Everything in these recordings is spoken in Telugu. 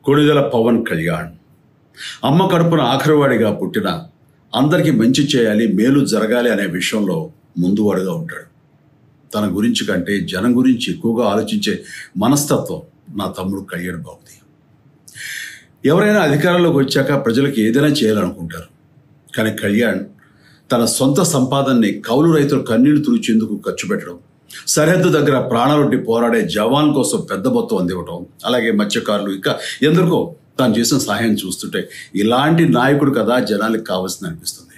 కొణిదెల పవన్ కళ్యాణ్ అమ్మ కడుపున ఆఖరివాడిగా పుట్టిన అందరికీ మంచి చేయాలి, మేలు జరగాలి అనే విషయంలో ముందువాడుగా ఉంటాడు. తన గురించి కంటే జనం గురించి ఎక్కువగా ఆలోచించే మనస్తత్వం నా తమ్ముడు కళ్యాణ్ బాబుది. ఎవరైనా అధికారంలోకి వచ్చాక ప్రజలకు ఏదైనా చేయాలనుకుంటారు. కానీ కళ్యాణ్ తన సొంత సంపాదనని కౌలు రైతులు కన్నీళ్లు తుడిచేందుకు ఖర్చు పెట్టడం, సరిహద్దు దగ్గర ప్రాణాలొడ్డి పోరాడే జవాన్ కోసం పెద్ద మొత్తం అందివ్వటం, అలాగే మత్స్యకారులు ఇంకా ఎందరికో తాను చేసిన సహాయం చూస్తుంటే ఇలాంటి నాయకుడు కదా జనానికి కావాల్సింది అనిపిస్తుంది.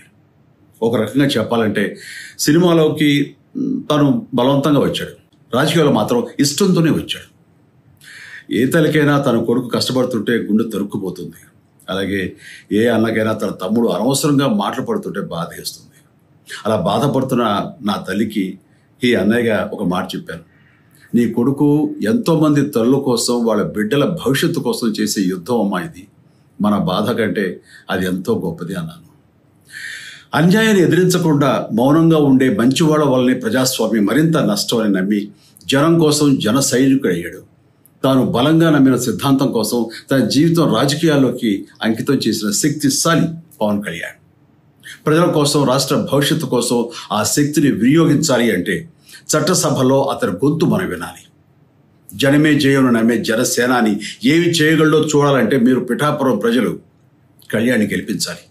ఒక రకంగా చెప్పాలంటే సినిమాలోకి తను బలవంతంగా వచ్చాడు, రాజకీయాల్లో మాత్రం ఇష్టంతోనే వచ్చాడు. ఏ తల్లికైనా తన కొడుకు కష్టపడుతుంటే గుండె తరుక్కుపోతుంది. అలాగే ఏ అన్నకైనా తన తమ్ముడు అనవసరంగా మాటలు పడుతుంటే బాధ వేస్తుంది. అలా బాధపడుతున్న నా తల్లికి ఈ అన్నయ్యగా ఒక మాట చెప్పాను. నీ కొడుకు ఎంతోమంది తల్లుల కోసం, వాళ్ళ బిడ్డల భవిష్యత్తు కోసం చేసే యుద్ధం అమ్మా ఇది. మన బాధ కంటే అది ఎంతో గొప్పది అన్నాను. అన్యాయాన్ని ఎదిరించకుండా మౌనంగా ఉండే మంచివాళ్ళ వల్లనే ప్రజాస్వామ్యం మరింత నష్టం అని నమ్మి జనం కోసం జన సైనికుడయ్యాడు. తాను బలంగా నమ్మిన సిద్ధాంతం కోసం తన జీవితం రాజకీయాల్లోకి అంకితం చేసిన శక్తిశాలి పవన్ కళ్యాణ్. ప్రజల కోసం, రాష్ట్ర భవిష్యత్తు కోసం ఆ శక్తిని వినియోగించాలి అంటే చట్టసభలో అతని గొంతు మనం వినాలి. జనమే జయను నమ్మే జనసేనాని ఏమి చేయగలడో చూడాలంటే మీరు పిఠాపురం ప్రజలు కళ్యాణ్ని గెలిపించాలి.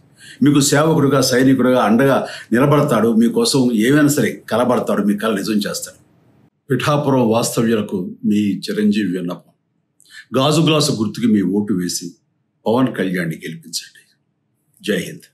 మీకు సేవకుడుగా, సైనికుడుగా అండగా నిలబడతాడు. మీకోసం ఏమైనా సరే కలబడతాడు, మీ కళ నిజం చేస్తాడు. పిఠాపురం వాస్తవ్యులకు మీ చిరంజీవి విన్నపం, గాజు గ్లాసు గుర్తుకి మీ ఓటు వేసి పవన్ కళ్యాణ్ని గెలిపించండి. జై హింద్.